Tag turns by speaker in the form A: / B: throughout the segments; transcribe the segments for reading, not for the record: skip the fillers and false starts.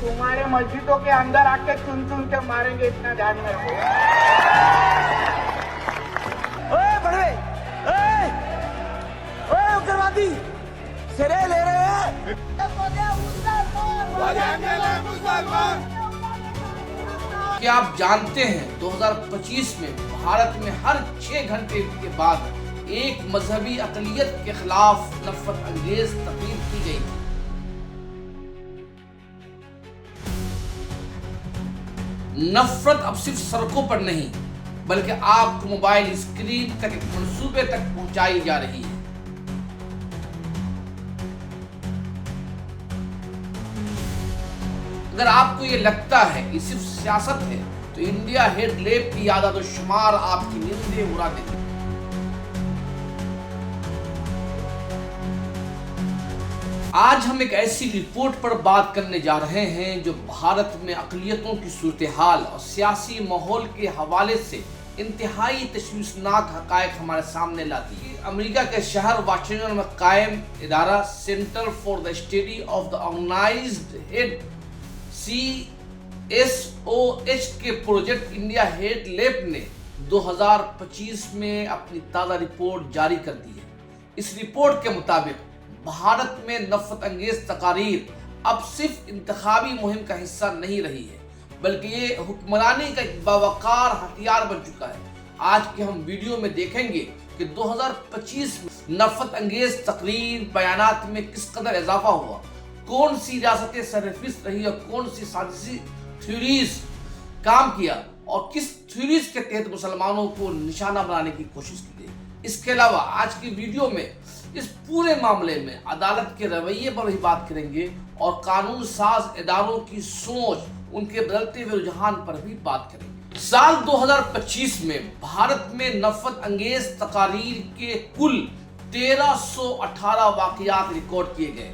A: तुम्हारे मस्जिदों के अंदर आके चुन चुन के मारेंगे, इतना ध्यान में रखो।
B: ओए बड़े, ओए उग्रवादी सिरे ले रहे हैं।
C: क्या आप जानते हैं 2025 में भारत में हर 6 घंटे के बाद एक मजहबी अक़लियत के खिलाफ नफरत अंगेज तकरीर की गई थी। नफरत अब सिर्फ सड़कों पर नहीं बल्कि आपको मोबाइल स्क्रीन तक एक मंसूबे तक पहुंचाई जा रही है। अगर आपको ये लगता है कि सिर्फ सियासत है तो इंडिया हेट लेप की आदत-ओ-शुमार आपकी नींदें उड़ा देगी। आज हम एक ऐसी रिपोर्ट पर बात करने जा रहे हैं जो भारत में अक़लियतों की सूरत-ए-हाल और सियासी माहौल के हवाले से इंतहाई तशवीशनाक हक़ाइक़ हमारे सामने लाती है। अमेरिका के शहर वाशिंगटन में कायम इदारा Center for the Study of the Organized Hate CSOH के प्रोजेक्ट इंडिया हेट लेप ने 2025 में अपनी ताज़ा रिपोर्ट जारी कर दी है। इस रिपोर्ट के मुताबिक भारत में नफरत अंगेज तकारीर अब सिर्फ इंतखाबी मुहिम का हिस्सा नहीं रही है बल्कि ये हुक्मरानी का एक बावकार हथियार बन चुका है। आज के हम वीडियो में देखेंगे कि 2025 में नफरत अंगेज तकरीर बयानात में किस कदर इजाफा हुआ, कौन सी रियासतें सरफिस्त रही और कौन सी साजिशी थ्योरीज काम किया और किस थ्योरीज के तहत मुसलमानों को निशाना बनाने की कोशिश की गई। इसके अलावा आज की वीडियो में इस पूरे मामले में अदालत के रवैये पर भी बात करेंगे और कानून साज इदारों की सोच, उनके बदलते हुए रुझान पर भी बात करेंगे। साल 2025 में भारत में नफरत अंगेज तकारीर के कुल 1318 वाक़यात रिकॉर्ड किए गए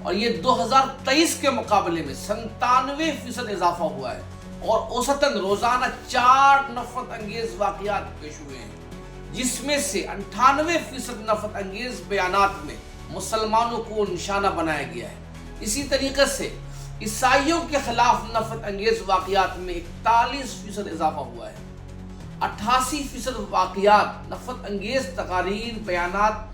C: और ये 2023 के मुकाबले में 97% इजाफा हुआ है और औसतन रोजाना 4 नफरत अंगेज वाक़यात पेश हुए हैं, जिसमें से 98% नफरत अंगेज बयानात में मुसलमानों को निशाना बनाया गया है। इसी तरीके से ईसाइयों के खिलाफ नफरत अंगेज वाक़यात में 41% इजाफा हुआ है। 88% वाक़यात नफरत अंगेज तकारीर बयानात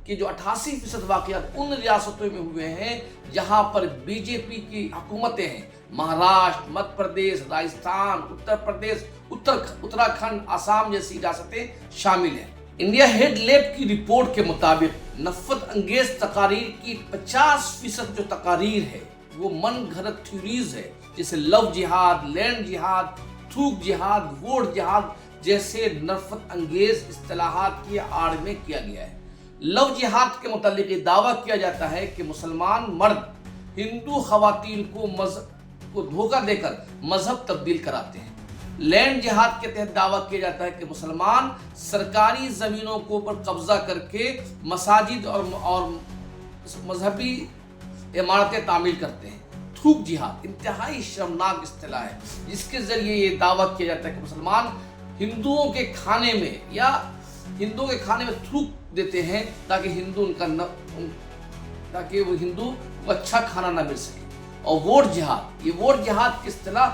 C: के जो 88% वाक़यात उन रियासतों में हुए हैं जहां पर बीजेपी की हुकूमतें हैं। महाराष्ट्र, मध्य प्रदेश, राजस्थान, उत्तर प्रदेश, उत्तराखंड, आसाम जैसी रियासतें शामिल हैं। इंडिया हेट लेप की रिपोर्ट के मुताबिक नफरत अंगेज तकारीर की 50% जो तकारीर है वो मन घड़त थ्योरीज है, जैसे लव जिहाद, लैंड जिहाद, थूक जिहाद, वोट जिहाद जैसे नफरत अंगेज इस्तिलाहात की आड़ में किया गया है। लव जिहाद के मुतालिक दावा किया जाता है कि मुसलमान मर्द हिंदू खवातीन को धोखा देकर मजहब तब्दील कराते हैं। लैंड जिहाद के तहत दावा किया जाता है कि मुसलमान सरकारी जमीनों के ऊपर कब्जा करके मसाजिद और मजहबी इमारतें तामील करते हैं। थूक जिहाद इंतहाई शर्मनाक इस्तिलाह है जिसके जरिए ये दावा किया जाता है कि मुसलमान हिंदुओं के खाने में थूक देते हैं ताकि वो हिंदू को अच्छा खाना ना मिल सके। और वोट जिहाद की इस्तिलाह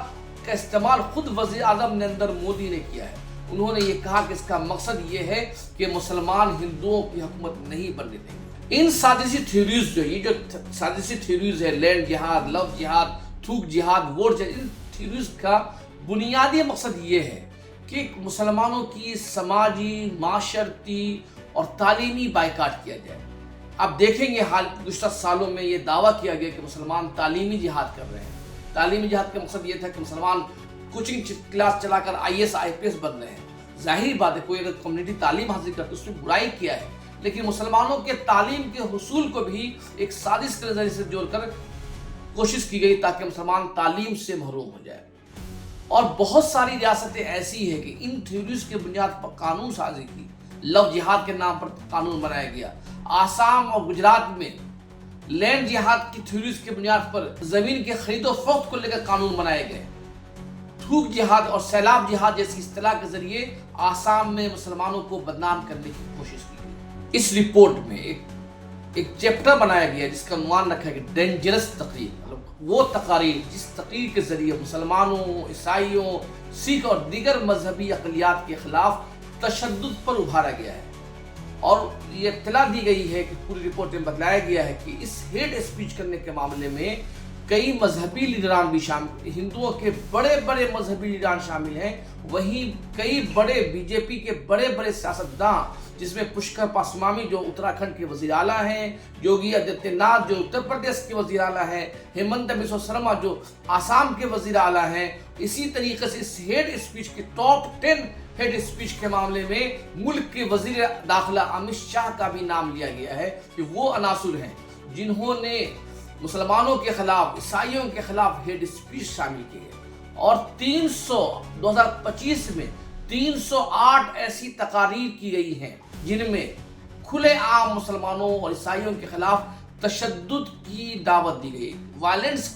C: का इस्तेमाल खुद वज़ीर आज़म नरेंद्र मोदी ने किया है। उन्होंने ये कहा कि इसका मकसद ये है कि मुसलमान हिंदुओं की हुकूमत नहीं बनने देंगे। इन साजिशी थ्योरीज साजिशी थ्योरीज है, लैंड जिहाद, लव जिहाद, थूक जिहाद, वोट जिहाद, इन थ्योरीज का बुनियादी मकसद ये है कि मुसलमानों की समाजी, माशरती और तालीमी बाइकाट किया जाए। आप देखेंगे हाल गुज़श्ता सालों में ये दावा किया गया कि मुसलमान तालीमी जिहाद कर रहे हैं। तालीमी जिहाद का मकसद ये था कि मुसलमान कोचिंग क्लास चलाकर IAS IPS बन रहे हैं। जाहिर बात है कोई अगर कम्युनिटी तालीम हासिल करती है उसमें बुराई किया है, लेकिन मुसलमानों के तालीम के हुसूल को भी एक साजिश के नजरिए से जोड़कर कोशिश की गई ताकि मुसलमान तालीम से महरूम हो जाए। और बहुत सारी रियासतें ऐसी है कि इन थ्योरीज के बुनियाद पर कानून साजी की। लव जिहाद के नाम पर कानून बनाया गया। आसाम और गुजरात में लैंड जिहाद की थ्योरीज के बुनियाद पर जमीन के खरीदो फरोख्त को लेकर कानून बनाए गए। थूक जिहाद और सैलाब जिहाद जैसी इस्तिलाह के जरिए आसाम में मुसलमानों को बदनाम करने की कोशिश की गई। इस रिपोर्ट में एक चैप्टर बनाया गया जिसका उन्वान रखा गया डेंजरस तकरीर, मतलब وہ تقاریر جس تقریر کے ذریعے مسلمانوں، عیسائیوں، سکھ اور دیگر مذہبی اقلیات کے خلاف تشدد پر ابھارا گیا ہے، اور یہ اطلاع دی گئی ہے کہ پوری رپورٹ میں بتلایا گیا ہے کہ اس ہیٹ اسپیچ کرنے کے معاملے میں کئی مذہبی لیڈران بھی شامل، ہندوؤں کے بڑے بڑے مذہبی لیڈران شامل ہیں، وہیں کئی بڑے بی جے پی کے بڑے بڑے سیاستداں جس میں پشکر پاسوامی جو اتراکھنڈ کے وزیر اعلیٰ ہیں، یوگی آدتیہ ناتھ جو اتر پردیش کے وزیر اعلیٰ ہیں، ہیمنت بسوا سرما جو آسام کے وزیر اعلیٰ ہیں، اسی طریقے سے اس ہیٹ اسپیچ کے ٹاپ 10 ہیٹ اسپیچ کے معاملے میں ملک کے وزیر داخلہ امت شاہ کا بھی نام لیا گیا ہے کہ وہ عناصر ہیں جنہوں نے مسلمانوں کے خلاف، عیسائیوں کے خلاف ہیٹ اسپیچ شامل کی ہے، اور 2025 میں 308 ایسی تقاریر کی گئی ہیں جن میں کھلے عام مسلمانوں اور عیسائیوں کے خلاف تشدد کی دعوت دی گئی، وائلنس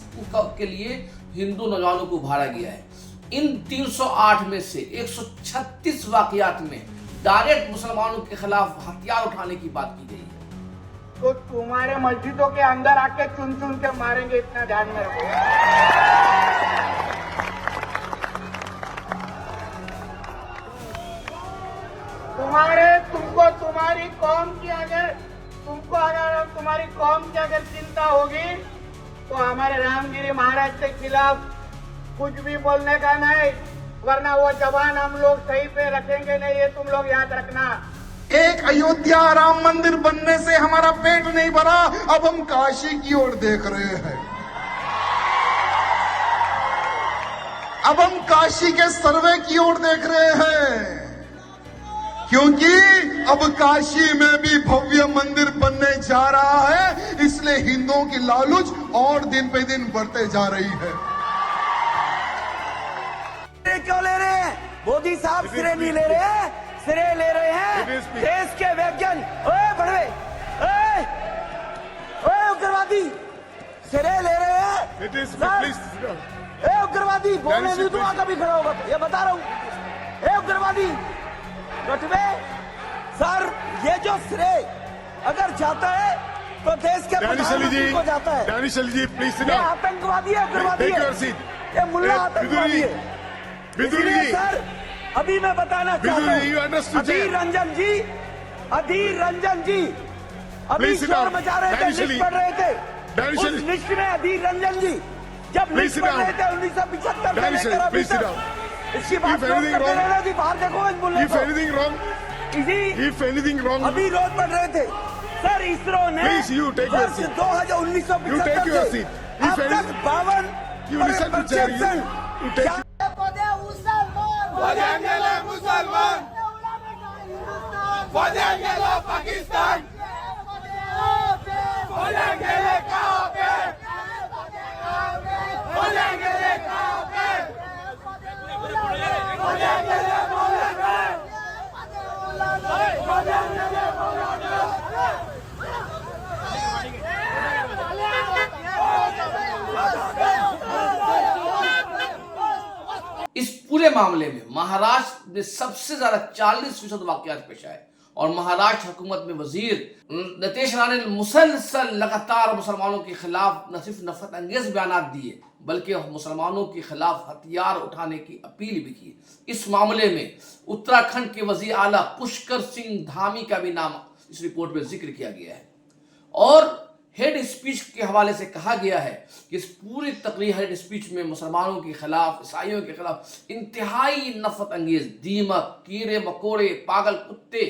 C: کے لیے ہندو نوجوانوں کو ابھارا گیا ہے۔ ان 308 میں سے 136 واقعات میں ڈائریکٹ مسلمانوں کے خلاف ہتھیار اٹھانے کی بات کی گئی ہے۔
A: تو تمہارے مسجدوں کے اندر آ کے چن چن کے ماریں گے، اتنا دھیان میں رکھو۔ تمہاری قوم کی اگر تمہاری قوم کی اگر چنتا ہوگی تو ہمارے رام گیری مہاراج کے خلاف کچھ بھی بولنے کا نہیں، ورنہ وہ زبان ہم لوگ صحیح پہ رکھیں گے نہیں، یہ تم لوگ یاد رکھنا۔
D: ایک ایودھیا رام مندر بننے سے ہمارا پیٹ نہیں بھرا، اب ہم کاشی کی اور دیکھ رہے ہیں، اب ہم کاشی کے سروے کی اور دیکھ رہے ہیں، کیونکہ اب کاشی میں بھی بھویہ مندر بننے جا رہا ہے، اس لیے ہندوؤں کی لالچ اور دن پہ دن بڑھتے جا رہی ہے۔
B: کیوں لے رہے ہیں مودی صاحب؟ سرے نہیں لے رہے ہیں، سرے لے رہے ہیں دیش کے ویگن، بڑھوے اگروادی سرے لے رہے ہیں، اگروادی بولنے نہیں دوں کبھی کھڑا ہوگا، یہ بتا رہا ہوں، اگروادی بٹوے سر، یہ جو سرے اگر جاتا ہے تو دیش کے پردھان کو جاتا ہے، یہ آتنکوادی ہے، اگروادی ہے، یہ ملا آتنکوادی ہے۔ سر ابھی میں بتانا چاہتا ہوں، ادھیر رنجن جی ابھی شور مچا رہے تھے، لسٹ پڑھ رہے تھے، اس لسٹ میں ادھیر رنجن جی جب لسٹ پڑھ رہے تھے 1975 سے لے کر ابھی تک، اس کی بات کرتے رہنا تھی، باہر دیکھو اس ملے کو، ابھی روز پڑھ رہے تھے۔ سر اسرو نے 1975 سے اب تک 52 مسلمان پاکستان
C: اس پورے معاملے میں مہاراشٹر میں سب سے زیادہ 40% واقعات پیش آئے، اور مہاراشٹر حکومت میں وزیر نتیش رانے نے مسلسل لگاتار مسلمانوں کے خلاف نہ صرف نفرت انگیز بیانات دیے بلکہ مسلمانوں کے خلاف ہتھیار اٹھانے کی اپیل بھی کی۔ اس معاملے میں اتراکھنڈ کے وزیر اعلیٰ پشکر سنگھ دھامی کا بھی نام اس رپورٹ میں ذکر کیا گیا ہے، اور ہیڈ اسپیچ کے حوالے سے کہا گیا ہے کہ اس پوری تقریر ہیڈ اسپیچ میں مسلمانوں کے خلاف، عیسائیوں کے خلاف انتہائی نفرت انگیز دیمک، کیڑے مکوڑے، پاگل کتے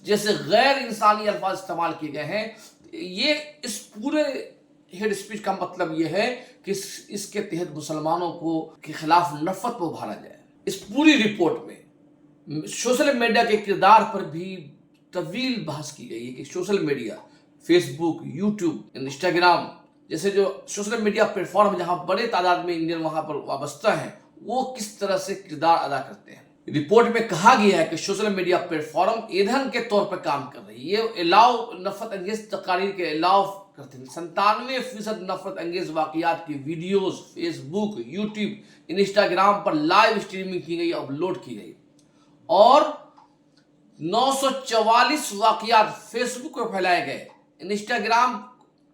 C: جیسے غیر انسانی الفاظ استعمال کیے گئے ہیں۔ یہ اس پورے ہیڈ اسپیچ کا مطلب یہ ہے کہ اس کے تحت مسلمانوں کے خلاف نفرت کو ابھارا جائے۔ اس پوری رپورٹ میں سوشل میڈیا کے کردار پر بھی طویل بحث کی گئی ہے کہ سوشل میڈیا، فیس بک، یوٹیوب، انسٹاگرام جیسے جو سوشل میڈیا پلیٹ فارم جہاں بڑے تعداد میں انڈین وہاں پر وابستہ ہیں، وہ کس طرح سے کردار ادا کرتے ہیں۔ رپورٹ میں کہا گیا ہے کہ سوشل میڈیا پلیٹ فارم ایندھن کے طور پر کام کر رہی ہے، یہ الاؤ نفرت انگیز تقاریر کے الاؤ کرتے ہیں۔ 97% نفرت انگیز واقعات کی ویڈیوز فیس بک، یوٹیوب، انسٹاگرام پر لائیو اسٹریمنگ کی گئی، اپلوڈ کی گئی، اور 944 واقعات فیس بک پر پھیلائے گئے۔ انسٹاگرام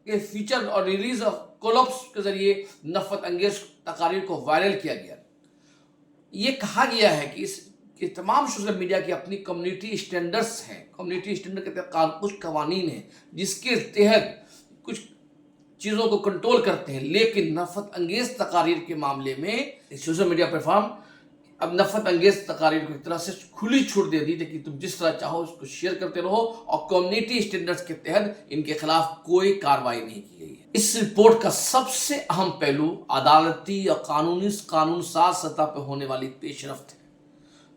C: کے فیچر اور ریلیز कोलप्स के जरिए नफरत अंगेज तकारीर को वायरल किया गया। ये कहा गया है कि तमाम सोशल मीडिया की अपनी कम्युनिटी स्टैंडर्ड्स हैं। कम्युनिटी स्टैंडर्ड के तहत कुछ कवानीन हैं जिसके तहत कुछ चीज़ों को कंट्रोल करते हैं, लेकिन नफरत अंगेज तकारीर के मामले में सोशल मीडिया प्लेटफॉर्म अब नफरत अंगेज तकारीर को एक तरह से खुली छूट दे दी कि तुम जिस तरह चाहो उसको शेयर करते रहो, और कम्युनिटी स्टैंडर्ड्स के तहत इनके खिलाफ कोई कार्रवाई नहीं की गई है। इस रिपोर्ट का सबसे अहम पहलू अदालती और कानून साज सतह पर होने वाली पेशरफ्त है।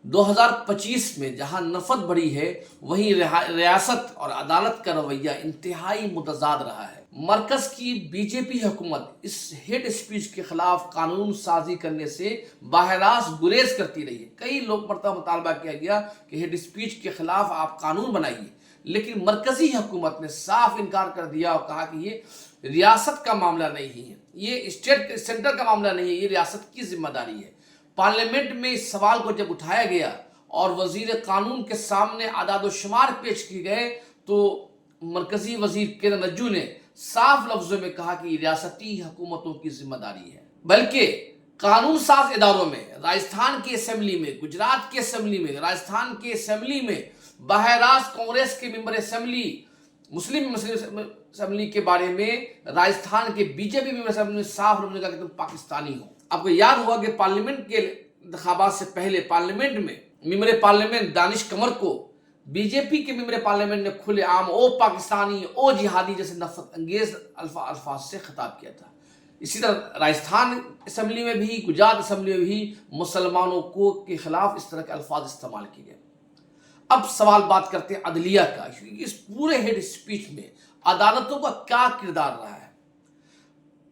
C: 2025 में जहां नफरत बढ़ी है, वहीं रियासत और अदालत का रवैया इंतहाई मुतजाद रहा है। मरकज की बीजेपी हुकूमत इस हेट स्पीच के खिलाफ कानून साजी करने से बाहरास गुरेज करती रही है। कई लोग मुतालबा किया गया कि हेट स्पीच के खिलाफ आप कानून बनाइए, लेकिन मरकजी हुकूमत ने साफ इनकार कर दिया और कहा कि ये रियासत का मामला नहीं है, ये सेंटर का मामला नहीं है, ये रियासत की जिम्मेदारी है। पार्लियामेंट में इस सवाल को जब उठाया गया और वजीर कानून के सामने आदाद-ओ-शुमार पेश किए गए, तो मरकजी वजीर किरण रिजिजू ने साफ लफ्जों में कहा कि रियासती हुकूमतों की जिम्मेदारी है। बल्कि कानून साज इदारों में, राजस्थान की असेंबली में, गुजरात की असेंबली में, राजस्थान की असेंबली में बहरास कांग्रेस के मेंबर असेंबली, मुस्लिम असेंबली के बारे में राजस्थान के बीजेपी मेंबर असेंबली में साफ लफ्जों में कहा कि तुम पाकिस्तानी हो। आपको याद होगा कि पार्लियामेंट के इंतखाबात से पहले पार्लियामेंट में मेंबर पार्लियामेंट दानिश कंवर को बीजेपी के मेंबर पार्लियामेंट ने खुले आम ओ पाकिस्तानी, ओ जिहादी जैसे नफरत अंगेज अल्फाज से खिताब किया था। इसी तरह राजस्थान असेंबली में भी, गुजरात असेंबली में भी मुसलमानों को के खिलाफ इस तरह के अल्फाज इस्तेमाल किए गए। अब सवाल बात करते हैं अदलिया का। इस पूरे हेड स्पीच में अदालतों का क्या किरदार रहा है?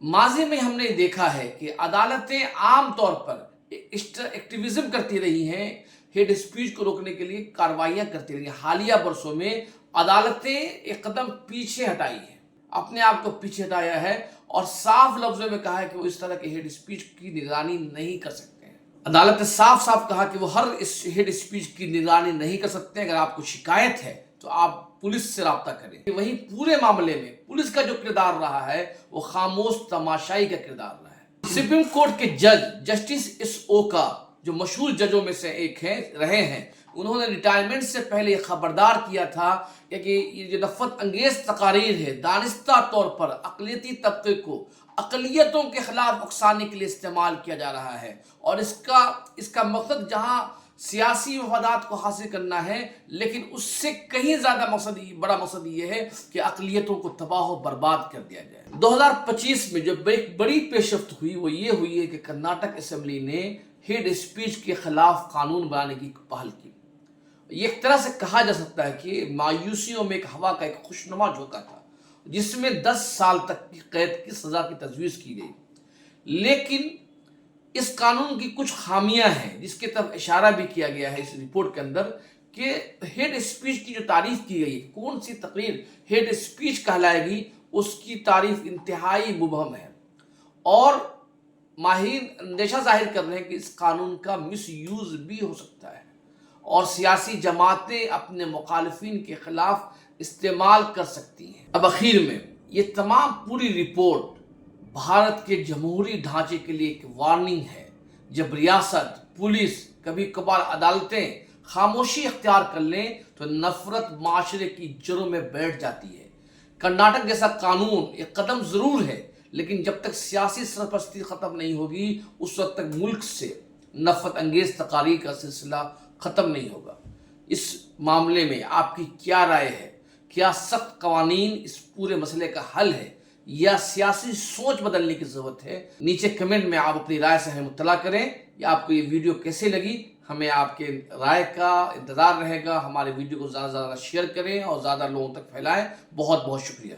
C: माजी में हमने देखा है कि अदालतें आम तौर पर एक्टिविज्म करती रही हैं, हेड स्पीच को रोकने के लिए कार्रवाइयां करती रही हैं। हालिया वर्षों में अदालतें एक कदम पीछे हटाई है, अपने आप को पीछे हटाया है और साफ लफ्जों में कहा है कि वो इस तरह के हेड स्पीच की निगरानी नहीं कर सकते हैं। अदालत ने साफ साफ कहा कि वो हर इस हेड स्पीच की निगरानी नहीं कर सकते। अगर आपको शिकायत है तो आप पुलिस से राब्ता करें। वहीं पूरे मामले में पुलिस का जो किरदार रहा है वो खामोश तमाशाई का किरदार रहा है। सुप्रीम कोर्ट के जज जस्टिस एस ओका, जो मशहूर जजों में से एक रहे हैं, उन्होंने रिटायरमेंट से पहले खबरदार किया था कि ये जो नफरत अंगेज तकारीर है दानिस्ता तौर पर अक़लियती तबके को अक़लियतों के खिलाफ उकसाने के लिए इस्तेमाल किया जा रहा है, और इसका मकसद जहां सियासी मफादात को हासिल करना है, लेकिन उससे कहीं ज़्यादा बड़ा मकसद ये है कि अक़लियतों को तबाह व बर्बाद कर दिया जाए। 2025 में जो एक बड़ी पेशरफ्त हुई वो ये हुई है कि कर्नाटक असेंबली ने हेड स्पीच के खिलाफ कानून बनाने की पहल की। ये एक तरह से कहा जा सकता है कि मायूसियों में एक हवा का एक खुशनुमा झोंका था, जिसमें 10 साल तक की कैद की सज़ा की तजवीज़ की गई। लेकिन इस कानून की कुछ खामियां हैं जिसके तरफ इशारा भी किया गया है इस रिपोर्ट के अंदर, कि हेड स्पीच की जो तारीफ की गई, कौन सी तकरीर हेड स्पीच कहलाएगी, उसकी तारीफ इंतहाई मुबहम है। और माहिर अंदेशा जाहिर कर रहे हैं कि इस कानून का मिसयूज भी हो सकता है और सियासी जमातें अपने मुखालिफिन के खिलाफ इस्तेमाल कर सकती हैं। अब आखिर में ये तमाम पूरी रिपोर्ट भारत के जमहूरी ढांचे के लिए एक वार्निंग है। जब रियासत, पुलिस, कभी कभार अदालतें खामोशी अख्तियार कर लें तो नफरत माशरे की जड़ों में बैठ जाती है। कर्नाटक जैसा कानून एक कदम जरूर है, लेकिन जब तक सियासी सरपरस्ती खत्म नहीं होगी उस वक्त तक मुल्क से नफरत अंगेज तकारीर का सिलसिला खत्म नहीं होगा। इस मामले में आपकी क्या राय है? क्या सख्त कवानीन इस पूरे मसले का हल है या सियासी सोच बदलने की जरूरत है? नीचे कमेंट में आप अपनी राय से हमें मुत्तला करें। या आपको ये वीडियो कैसे लगी, हमें आपके राय का इंतजार रहेगा। हमारे वीडियो को ज़्यादा से ज़्यादा शेयर करें और ज़्यादा लोगों तक फैलाएं। बहुत बहुत शुक्रिया।